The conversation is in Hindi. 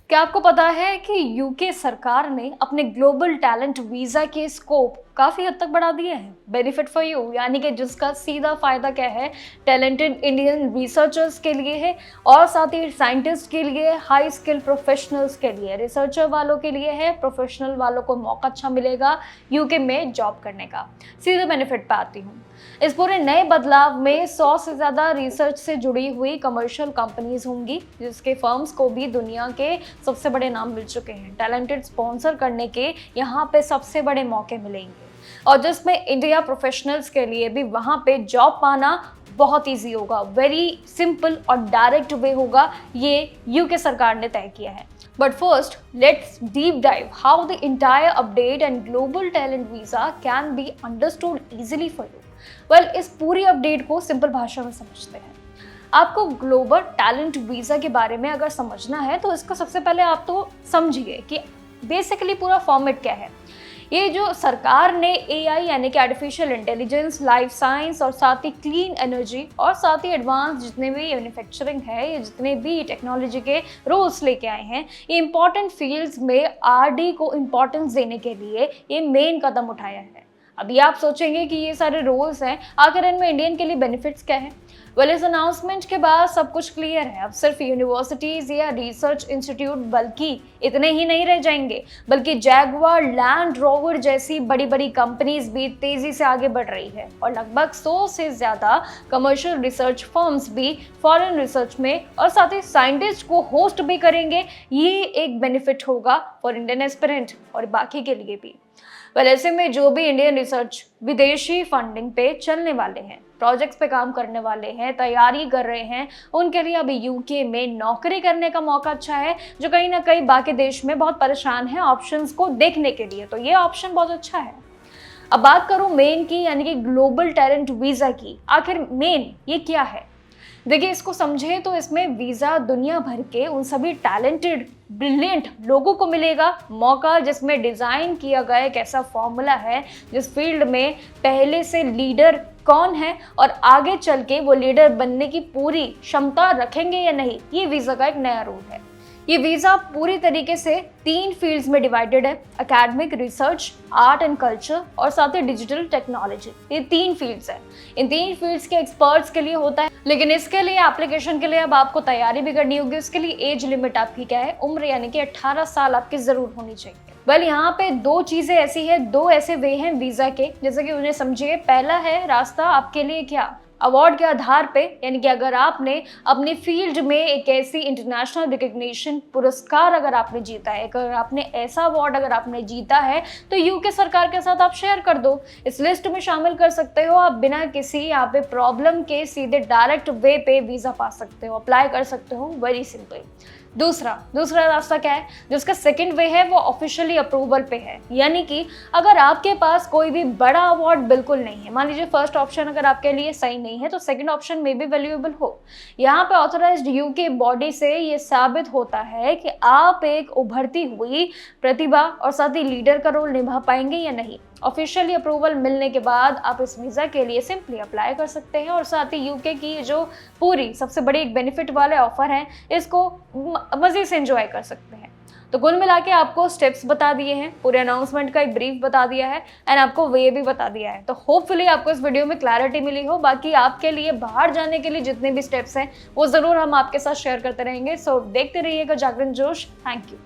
क्या आपको पता है कि यूके सरकार ने अपने ग्लोबल टैलेंट वीजा के स्कोप काफी हद तक बढ़ा दिए हैं। बेनिफिट फॉर यू यानी कि जिसका सीधा फायदा क्या है, टैलेंटेड इंडियन रिसर्चर्स के लिए है और साथ ही साइंटिस्ट के लिए, हाई स्किल प्रोफेशनल्स के लिए, रिसर्चर वालों के लिए है, प्रोफेशनल वालों को मौका अच्छा मिलेगा यूके में जॉब करने का। सीधे बेनिफिट पे आती हूँ। इस पूरे नए बदलाव में 100 से ज़्यादा रिसर्च से जुड़ी हुई कमर्शियल कंपनीज होंगी, जिसके फर्म्स को भी दुनिया के सबसे बड़े नाम मिल चुके हैं। टैलेंटेड स्पॉन्सर करने के यहाँ पे सबसे बड़े मौके मिलेंगे और जिसमें इंडिया प्रोफेशनल्स के लिए भी वहाँ पे जॉब पाना बहुत ईजी होगा। वेरी सिंपल और डायरेक्ट वे होगा, ये यूके सरकार ने तय किया है। But first, let's deep dive how the entire update and global talent visa can be understood easily for you. Well, इस पूरी अपडेट को सिंपल भाषा में समझते हैं। आपको ग्लोबल टैलेंट वीजा के बारे में अगर समझना है तो इसका सबसे पहले आप तो समझिए कि बेसिकली पूरा फॉर्मेट क्या है। ये जो सरकार ने एआई यानी कि आर्टिफिशियल इंटेलिजेंस, लाइफ साइंस और साथ ही क्लीन एनर्जी और साथ ही एडवांस जितने भी मैन्युफैक्चरिंग है, ये जितने भी टेक्नोलॉजी के रोल्स लेके आए हैं, ये इंपॉर्टेंट फील्ड्स में आरडी को इम्पोर्टेंस देने के लिए ये मेन कदम उठाया है। अभी आप सोचेंगे कि ये सारे रोल्स हैं, आखिर इनमें इंडियन के लिए बेनिफिट्स क्या है? वेल, इस अनाउंसमेंट के बाद सब कुछ क्लियर है। अब सिर्फ यूनिवर्सिटीज या रिसर्च इंस्टीट्यूट बल्कि इतने ही नहीं रह जाएंगे, बल्कि जैगुआर, लैंड रोवर जैसी बड़ी बड़ी कंपनीज भी तेजी से आगे बढ़ रही है और लगभग 100 से ज्यादा कमर्शियल रिसर्च फर्म्स भी फॉरेन रिसर्च में और साथ ही साइंटिस्ट को होस्ट भी करेंगे। ये एक बेनिफिट होगा फॉर इंडियन एस्पिरेंट और बाकी के लिए भी। वेल, ऐसे में जो भी इंडियन रिसर्च विदेशी फंडिंग पे चलने वाले हैं, प्रोजेक्ट्स पे काम करने वाले हैं, तैयारी कर रहे हैं, उनके लिए अभी यूके में नौकरी करने का मौका अच्छा है, जो कहीं ना कहीं बाकी देश में बहुत परेशान है ऑप्शंस को देखने के लिए। तो ये ऑप्शन बहुत अच्छा है। अब बात करूं मेन की यानी कि ग्लोबल टैलेंट वीजा की। आखिर मेन ये क्या है? देखिए, इसको समझे तो इसमें वीजा दुनिया भर के उन सभी टैलेंटेड ब्रिलियंट लोगों को मिलेगा मौका, जिसमें डिजाइन किया गया एक ऐसा फॉर्मूला है जिस फील्ड में पहले से लीडर कौन है और आगे चल के वो लीडर बनने की पूरी क्षमता रखेंगे या नहीं, ये वीजा का एक नया रूल है। ये वीजा पूरी तरीके से 3 फील्ड्स में डिवाइडेड है: academic, research, art and culture और साथ ही डिजिटल टेक्नोलॉजी। ये 3 फील्ड्स है। इन 3 फील्ड्स के एक्सपर्ट्स के लिए होता है, लेकिन इसके लिए एप्लीकेशन के लिए अब आपको तैयारी भी करनी होगी। उसके लिए एज लिमिट आपकी क्या है? उम्र यानी कि 18 साल आपकी जरूर होनी चाहिए। वेल, यहाँ पे 2 चीजें ऐसी है, 2 ऐसे वे हैं वीजा के, जैसे कि उन्हें समझिए। पहला है रास्ता आपके लिए क्या, अवार्ड के आधार पे, यानी कि अगर आपने अपनी फील्ड में एक ऐसी इंटरनेशनल रिकग्निशन पुरस्कार अगर आपने जीता है, अगर आपने ऐसा अवार्ड अगर आपने जीता है, तो यूके सरकार के साथ आप शेयर कर दो, इस लिस्ट में शामिल कर सकते हो। आप बिना किसी यहाँ पे प्रॉब्लम के सीधे डायरेक्ट वे पे वीजा पा सकते हो, अप्लाई कर सकते हो। Very simple. दूसरा रास्ता क्या है? जिसका सेकंड वे है वो ऑफिशियली अप्रूवल पे है, यानी कि अगर आपके पास कोई भी बड़ा अवार्ड बिल्कुल नहीं है, मान लीजिए फर्स्ट ऑप्शन अगर आपके लिए सही नहीं है तो सेकंड ऑप्शन में भी वैल्यूएबल हो। यहाँ पे ऑथराइज्ड यूके बॉडी से ये साबित होता है कि आप एक उभरती हुई प्रतिभा और साथ ही लीडर का रोल निभा पाएंगे या नहीं। ऑफिशियली अप्रूवल मिलने के बाद आप इस वीज़ा के लिए सिंपली अप्लाई कर सकते हैं और साथ ही यूके की जो पूरी सबसे बड़ी एक बेनिफिट वाले ऑफर हैं, इसको मज़े से एंजॉय कर सकते हैं। तो कुल मिला के आपको स्टेप्स बता दिए हैं, पूरे अनाउंसमेंट का एक ब्रीफ बता दिया है एंड आपको वे भी बता दिया है। तो होपफुली आपको इस वीडियो में क्लैरिटी मिली हो। बाकी आपके लिए बाहर जाने के लिए जितने भी स्टेप्स हैं वो ज़रूर हम आपके साथ शेयर करते रहेंगे। सो देखते रहिएगा जागरण जोश। Thank you.